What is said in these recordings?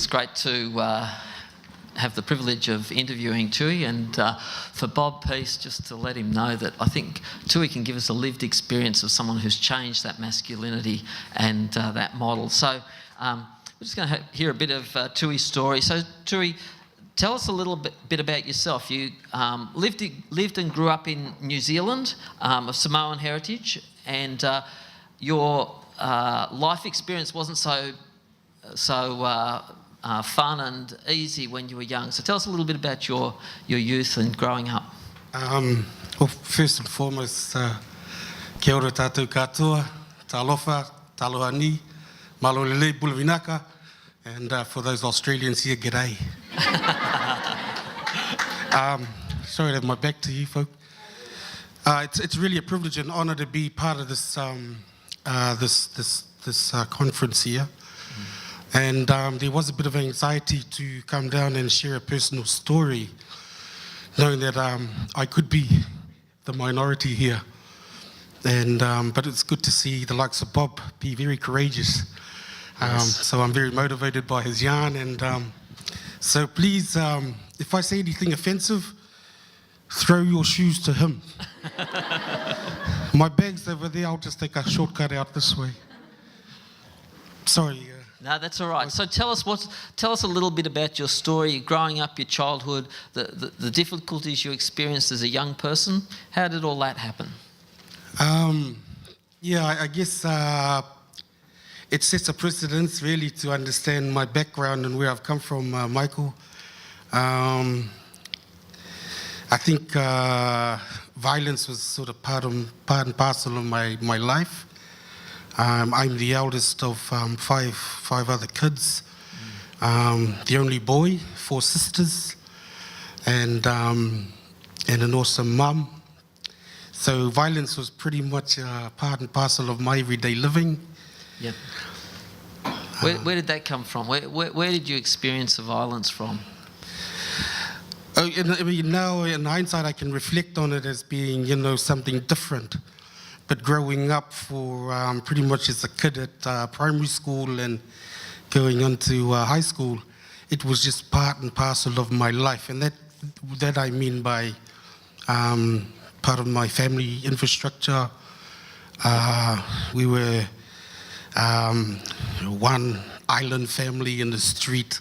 It's great to have the privilege of interviewing Tui, and for Bob Peace, just to let him know that I think Tui can give us a lived experience of someone who's changed that masculinity and that model. So we're just going to hear a bit of Tui's story. So Tui, tell us a little bit about yourself. You lived and grew up in New Zealand, of Samoan heritage, and your life experience wasn't so fun and easy when you were young. So tell us a little bit about your youth and growing up. Well, first and foremost, kia ora tātou katoa, talofa, talohani, malolele, bulavinaka, and for those Australians here, g'day. Sorry to have my back to you, folk. It's really a privilege and honour to be part of this conference here. And there was a bit of anxiety to come down and share a personal story, knowing that I could be the minority here. And but it's good to see the likes of Bob be very courageous. Yes. So I'm very motivated by his yarn. And so please, if I say anything offensive, throw your shoes to him. My bag's over there. I'll just take a shortcut out this way. Sorry. No, that's all right. So tell us a little bit about your story, growing up, your childhood, the difficulties you experienced as a young person. How did all that happen? Yeah, I guess it sets a precedence really to understand my background and where I've come from, Michael. I think violence was sort of part and parcel of my life. I'm the eldest of five other kids, the only boy, 4 sisters, and an awesome mum. So violence was pretty much part and parcel of my everyday living. Yep. Where did that come from? Where did you experience the violence from? Now in hindsight, I can reflect on it as being, something different. But growing up for pretty much as a kid at primary school and going on to high school, it was just part and parcel of my life. And that I mean by part of my family infrastructure. We were one island family in the street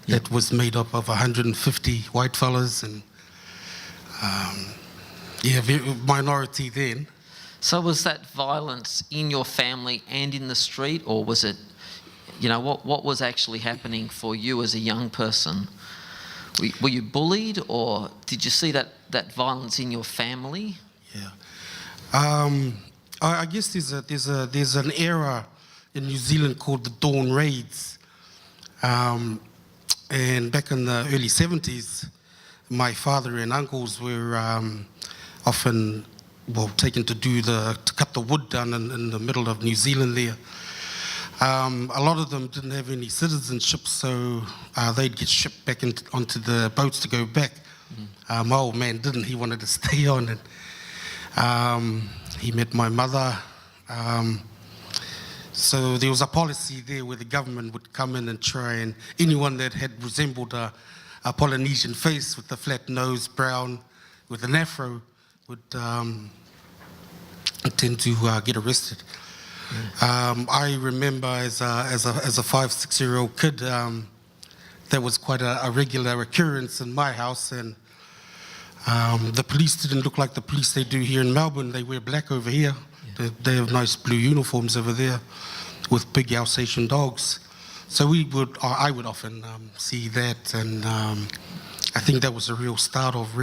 that was made up of 150 white fellas and minority then. So was that violence in your family and in the street, or was it, what was actually happening for you as a young person? Were you bullied, or did you see that violence in your family? Yeah, I guess there's an era in New Zealand called the Dawn Raids, and back in the early 70s, my father and uncles were often taken to cut the wood down in the middle of New Zealand there. A lot of them didn't have any citizenship, so they'd get shipped back onto the boats to go back. My old man didn't. He wanted to stay on, and he met my mother. So there was a policy there where the government would come in and try, and anyone that had resembled a Polynesian face with a flat nose, brown, with an afro, would tend to get arrested. I remember as a 5-6-year-old kid, that was quite a regular occurrence in my house, and the police didn't look like the police they do here in Melbourne. They wear black over here. Yeah. They have nice blue uniforms over there with big Alsatian dogs. So I would often see that, and I think that was a real start of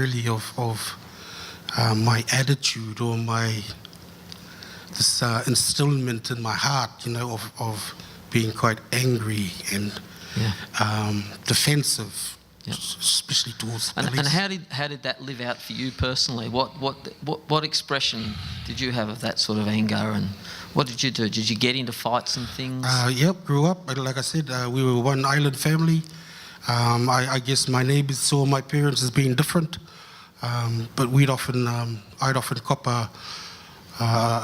my attitude, or this instillment in my heart, of being quite angry and defensive, especially towards the police. And how did that live out for you personally? What expression did you have of that sort of anger, and what did you do? Did you get into fights and things? Yep, grew up. Like I said, we were one island family. I guess my neighbours saw my parents as being different. But I'd often cop a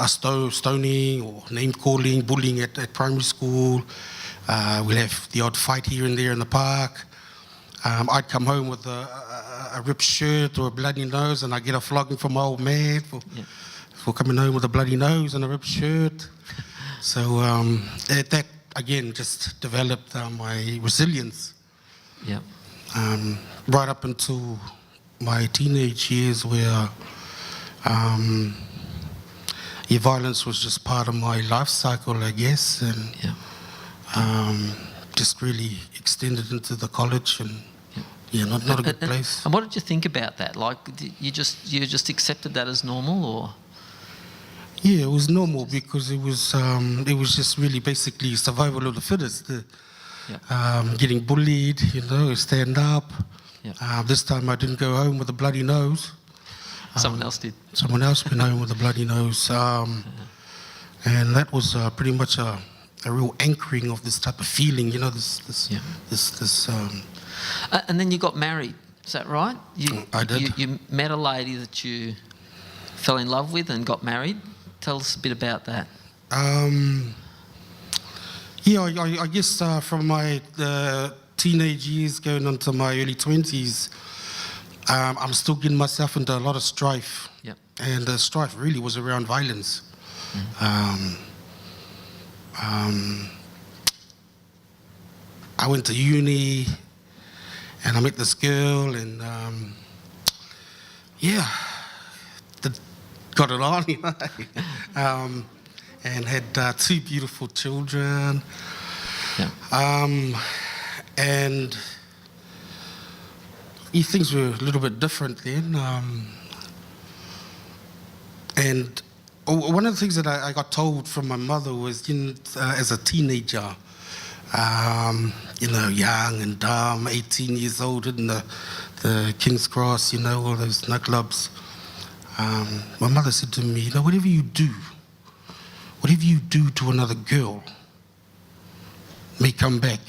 stoning or name calling, bullying at primary school. We'll have the odd fight here and there in the park. I'd come home with a ripped shirt or a bloody nose, and I'd get a flogging from my old man for coming home with a bloody nose and a ripped shirt. So that, again, just developed my resilience. Yeah. Right up until my teenage years, where violence was just part of my life cycle, I guess, and just really extended into the college, and not a good place. And what did you think about that? Like, you just accepted that as normal, or? Yeah, it was normal because it was just really basically survival of the fittest. Getting bullied, stand up. This time I didn't go home with a bloody nose. Someone else did. Someone else went home with a bloody nose. And that was pretty much a real anchoring of this type of feeling, And then you got married, is that right? I did. You met a lady that you fell in love with and got married. Tell us a bit about that. I guess from my teenage years going on to my early 20s, I'm still getting myself into a lot of strife. Yep. And the strife really was around violence. I went to uni, and I met this girl, and got it on, and had 2 beautiful children. And things were a little bit different then. And one of the things that I got told from my mother was, as a teenager, young and dumb, 18 years old in the King's Cross, all those nightclubs. My mother said to me, whatever you do to another girl may come back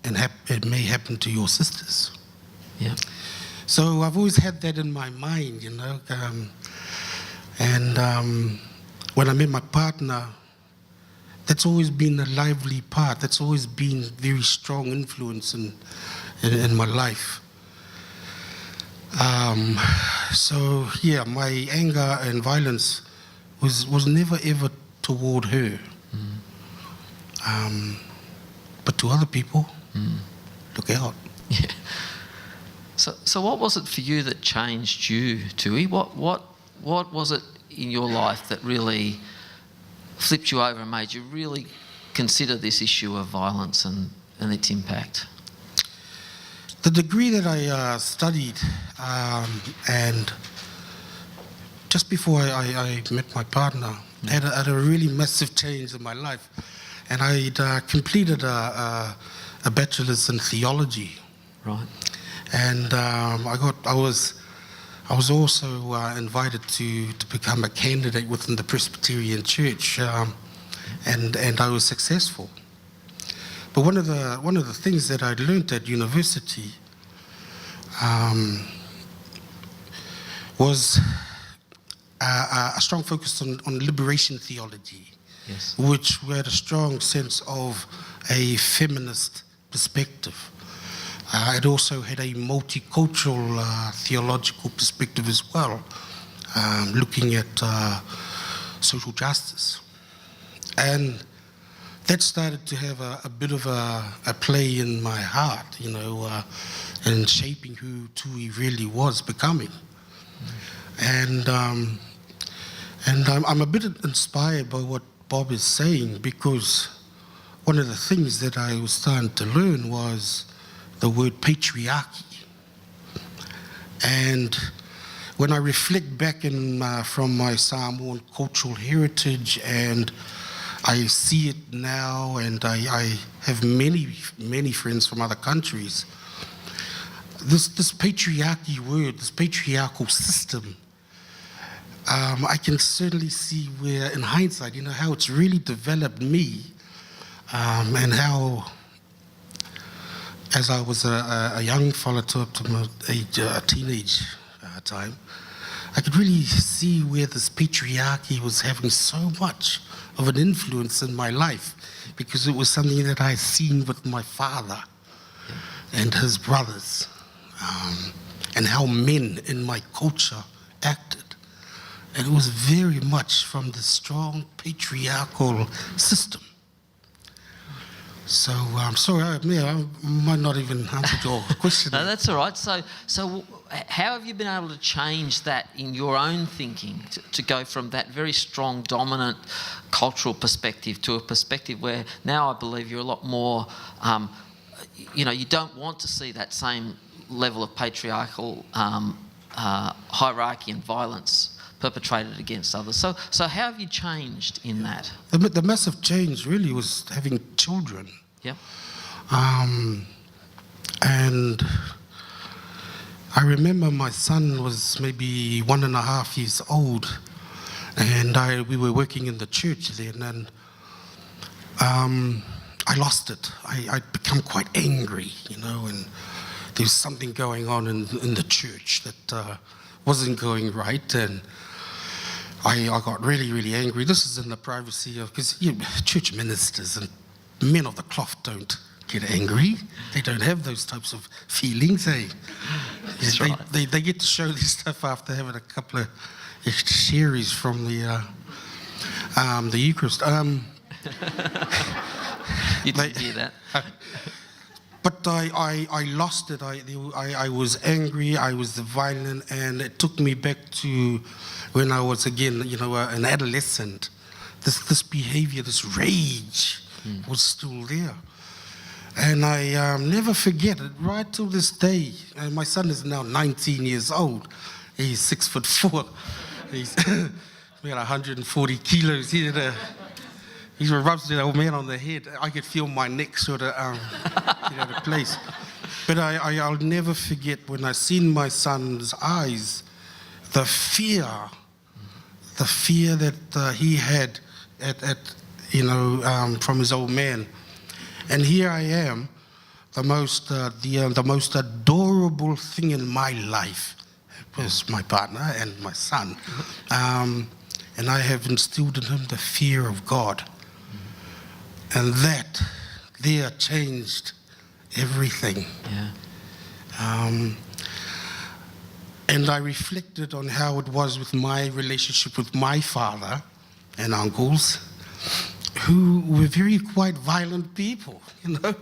and it may happen to your sisters. Yeah. So I've always had that in my mind, and when I met my partner, that's always been a lively part. That's always been very strong influence in my life. My anger and violence was never ever toward her, but to other people. Look out. Yeah. So what was it for you that changed you, Tui? What was it in your life that really flipped you over and made you really consider this issue of violence and its impact? The degree that I studied, and just before I met my partner, had a really massive change in my life. And I'd completed a bachelor's in theology. Right. And I was also invited to become a candidate within the Presbyterian Church, and I was successful. But one of the things that I learned at university was a strong focus on liberation theology, Yes. which had a strong sense of a feminist perspective. It also had a multicultural theological perspective as well, looking at social justice. And that started to have a bit of a play in my heart, and shaping who Tui really was becoming. And I'm a bit inspired by what Bob is saying, because one of the things that I was starting to learn was the word patriarchy. And when I reflect back from my Samoan cultural heritage, and I see it now, and I have many, many friends from other countries, this patriarchy word, this patriarchal system, I can certainly see where, in hindsight, how it's really developed me, and how, as I was a young fella to my age, teenage time, I could really see where this patriarchy was having so much of an influence in my life, because it was something that I had seen with my father and his brothers, and how men in my culture acted. And it was very much from the strong patriarchal system. So I'm sorry, I might not even answer your question. No, that's all right. So how have you been able to change that in your own thinking to go from that very strong, dominant cultural perspective to a perspective where now I believe you're a lot more, you don't want to see that same level of patriarchal hierarchy and violence perpetrated against others. So how have you changed in that? The massive change really was having children. Yeah. And I remember my son was maybe 1.5 years old, and we were working in the church then, and I lost it. I'd become quite angry, and there was something going on in the church that wasn't going right, and I got really, really angry. This is in the privacy of, because church ministers and men of the cloth don't get angry. They don't have those types of feelings, eh? That's right. They get to show this stuff after having a couple of sherries from the Eucharist. You didn't hear that. But I lost it. I was angry, I was violent, and it took me back to when I was, again, an adolescent. This behavior, this rage was still there. And I never forget it, right till this day. And my son is now 19 years old. He's 6'4". He's about 140 kilos. He rubs the old man on the head. I could feel my neck sort of get out of place. But I'll never forget when I seen my son's eyes, the fear that he had from his old man. And here I am, the most adorable thing in my life was my partner and my son. And I have instilled in him the fear of God. And that there changed everything. Yeah. And I reflected on how it was with my relationship with my father and uncles, who were very quite violent people, they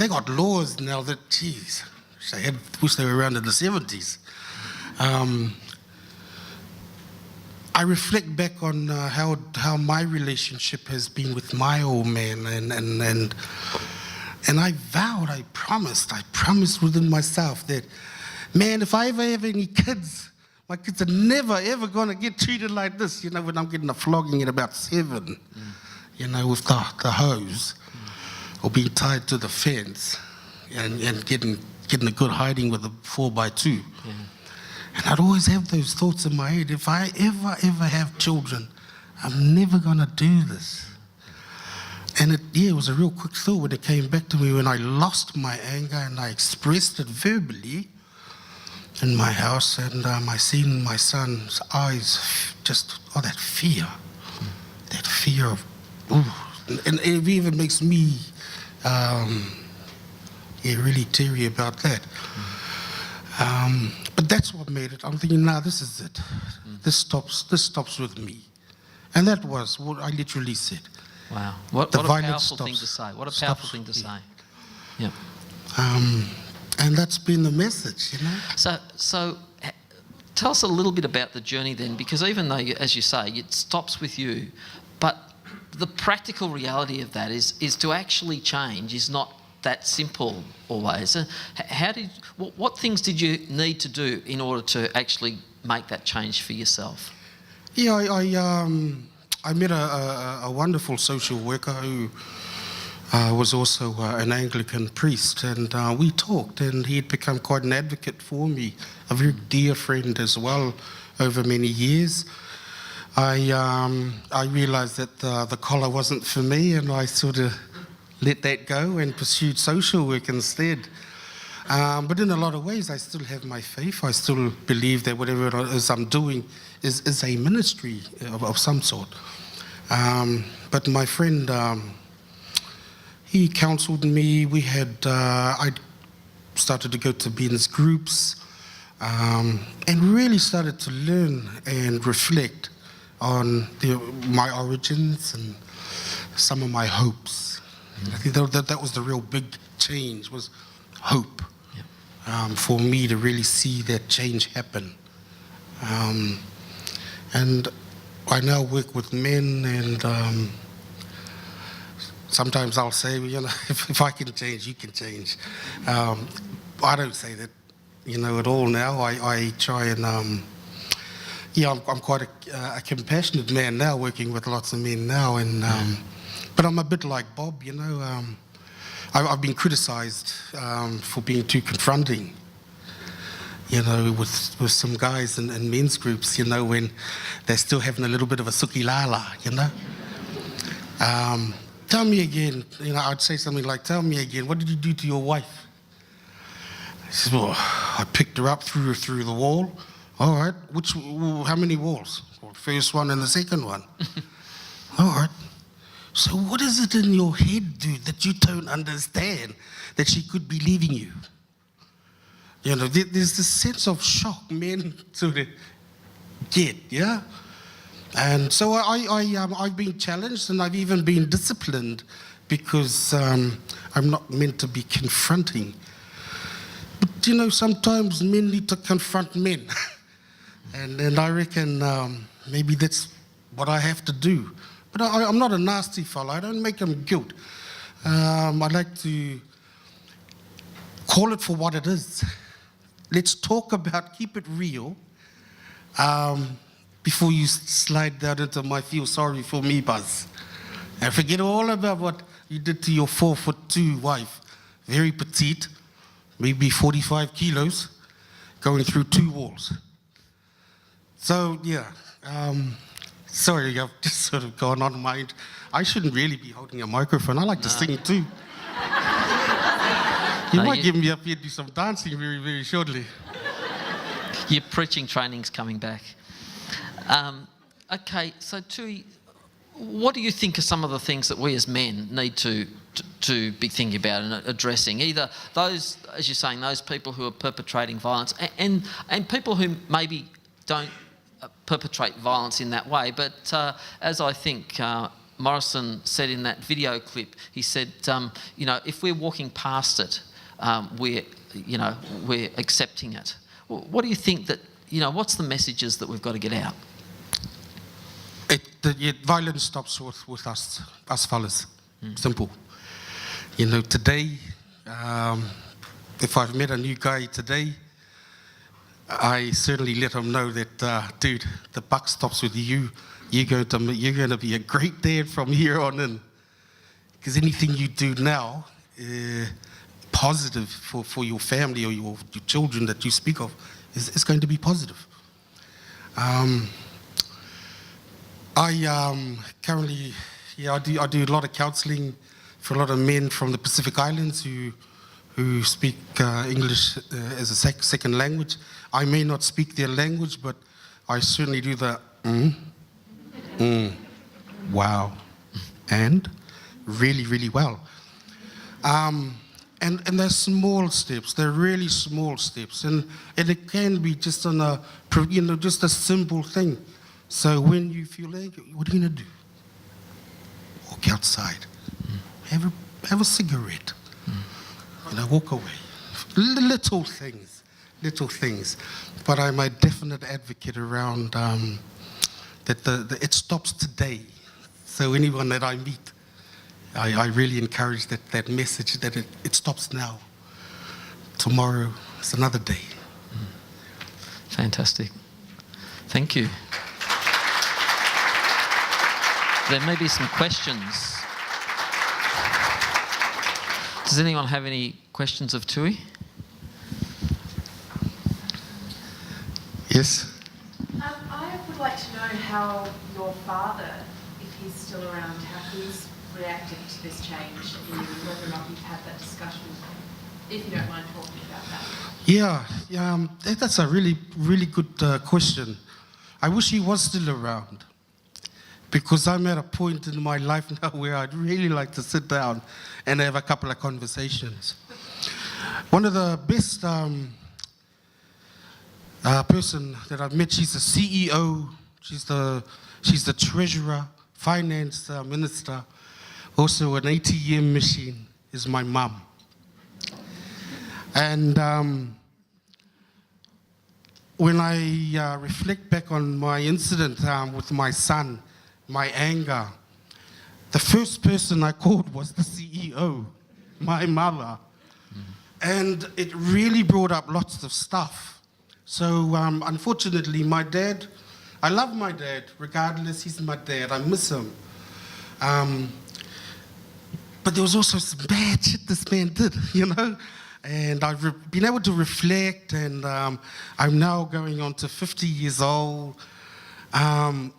got laws now that, geez, I wish they were around in the 70s. I reflect back on how my relationship has been with my old man, and I vowed, I promised within myself that, man, if I ever have any kids, my kids are never, ever going to get treated like this, when I'm getting a flogging at about 7, with the hose, or being tied to the fence, and getting a good hiding with a 4x2. Yeah. And I'd always have those thoughts in my head, if I ever have children, I'm never going to do this. And it was a real quick thought when it came back to me when I lost my anger and I expressed it verbally in my house, and I seen my son's eyes, just that fear of, and it even makes me really teary about that. But that's what made it. I'm thinking, this is it. This stops with me. And that was what I literally said. Wow. What a powerful thing to say. What a powerful thing to say. Yeah. And that's been the message, So tell us a little bit about the journey then, because even though, as you say, it stops with you, but the practical reality of that is to actually change is not that simple always. What things did you need to do in order to actually make that change for yourself? Yeah, I met a wonderful social worker who was also an Anglican priest, and we talked, and he had become quite an advocate for me, a very dear friend as well over many years. I realized that the collar wasn't for me, and I sort of let that go and pursued social work instead. But in a lot of ways, I still have my faith. I still believe that whatever it is I'm doing is a ministry of some sort. But my friend, he counseled me. I started to go to men's groups and really started to learn and reflect on my origins and some of my hopes. I think that was the real big change, was hope. For me to really see that change happen. And I now work with men, and sometimes I'll say, if I can change, you can change. I don't say that, at all now. I try and, I'm quite a compassionate man now, working with lots of men now, and but I'm a bit like Bob, I've been criticized for being too confronting, with some guys in men's groups, when they're still having a little bit of a suki lala, Tell me again, I'd say something like, tell me again, what did you do to your wife? He says, well, I picked her up, threw her through the wall. All right, how many walls? Well, the first one and the second one. All right. So what is it in your head, dude, that you don't understand that she could be leaving you? There's this sense of shock men sort of get, yeah? And so I've been challenged, and I've even been disciplined because I'm not meant to be confronting. But, sometimes men need to confront men. and I reckon maybe that's what I have to do. But I'm not a nasty fellow. I don't make them guilt. I like to call it for what it is. Let's talk about, keep it real, before you slide down into my feel sorry for me buzz. And forget all about what you did to your 4'2" wife. Very petite, maybe 45 kilos, going through 2 walls. So, yeah. Sorry, I've just sort of gone on mind. I shouldn't really be holding a microphone. I like to sing too. You might get me up here to do some dancing very, very shortly. Your preaching training's coming back. Okay, so Tui, what do you think are some of the things that we as men need to be thinking about and addressing? Either those, as you're saying, those people who are perpetrating violence and people who maybe don't perpetrate violence in that way, but as I think Morrison said in that video clip, he said, if we're walking past it, we're accepting it. What do you think that, what's the messages that we've got to get out? Violence stops with us fellas. Simple. Today, if I've met a new guy today, I certainly let him know that, dude, the buck stops with you. You're going to be a great dad from here on in. Because anything you do now, positive for your family or your children that you speak of, is going to be positive. I currently, I do a lot of counselling for a lot of men from the Pacific Islands who speak English as a second language. I may not speak their language, but I certainly do the wow, and really, really well. And they're small steps. They're really small steps, and it can be just on just a simple thing. So when you feel angry, what are you gonna do? Walk outside, have a cigarette, walk away. Little things. But I'm a definite advocate around that it stops today. So anyone that I meet, I really encourage that message that it stops now. Tomorrow is another day. Fantastic. Thank you. There may be some questions. Does anyone have any questions of Tui? Yes? I would like to know how your father, if he's still around, how he's reacted to this change and whether or not you've had that discussion with him. if you don't mind talking about that. Yeah, that's a really, really good question. I wish he was still around, because I'm at a point in my life now where I'd really like to sit down and have a couple of conversations. One of the best person that I've met, she's the CEO, she's the treasurer, finance minister, also an ATM machine, is my mum. And when I reflect back on my incident with my son, my anger, the first person I called was the CEO, my mother. And it really brought up lots of stuff. So unfortunately, my dad, I love my dad, regardless, he's my dad, I miss him. But there was also some bad shit this man did, you know? And I've been able to reflect, and I'm now going on to 50 years old. I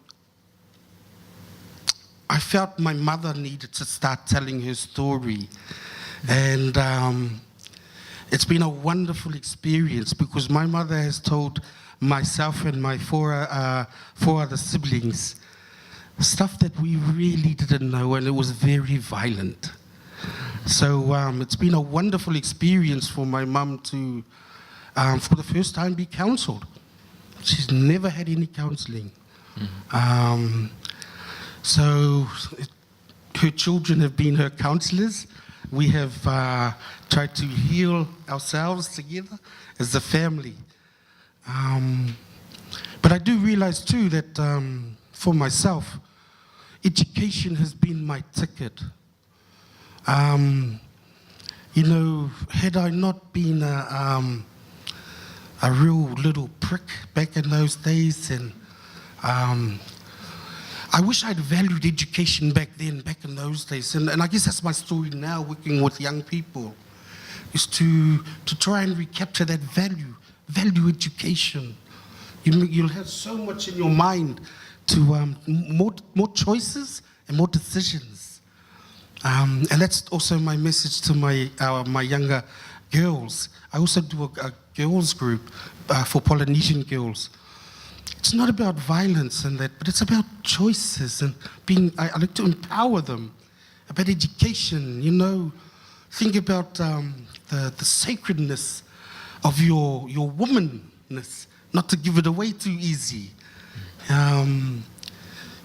felt my mother needed to start telling her story. And it's been a wonderful experience, because my mother has told myself and my four other siblings stuff that we really didn't know, and it was very violent. So it's been a wonderful experience for my mum to, for the first time, be counseled. She's never had any counseling. So her children have been her counselors. We have tried to heal ourselves together as a family. But I do realize too that for myself, education has been my ticket. You know, had I not been a real little prick back in those days, and I wish I'd valued education back then, back in those days. And I guess that's my story now, working with young people, is to try and recapture that value education. You'll have so much in your mind to more choices and more decisions. And that's also my message to my younger girls. I also do a girls group for Polynesian girls. It's not about violence and that, but it's about choices and I like to empower them about education, you know. Think about the sacredness of your womanness, not to give it away too easy.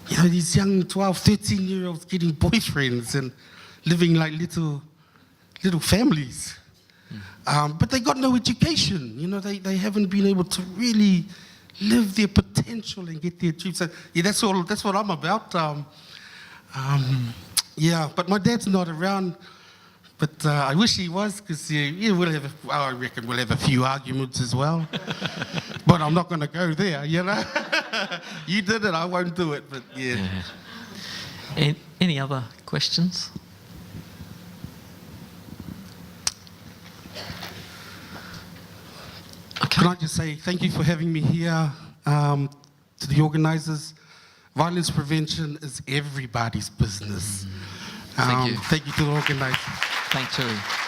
You know, these young 12, 13-year-olds getting boyfriends and living like little families. But they got no education. You know, they haven't been able to really live their potential and get their dreams. So, yeah, that's what I'm about. Yeah, but my dad's not around. But I wish he was, because I reckon we'll have a few arguments as well. But I'm not going to go there, you know. You did it, I won't do it. But yeah. Any other questions? Okay. Can I just say thank you for having me here, to the organisers. Violence prevention is everybody's business. Thank you. Thank you to the organisers. Thank you.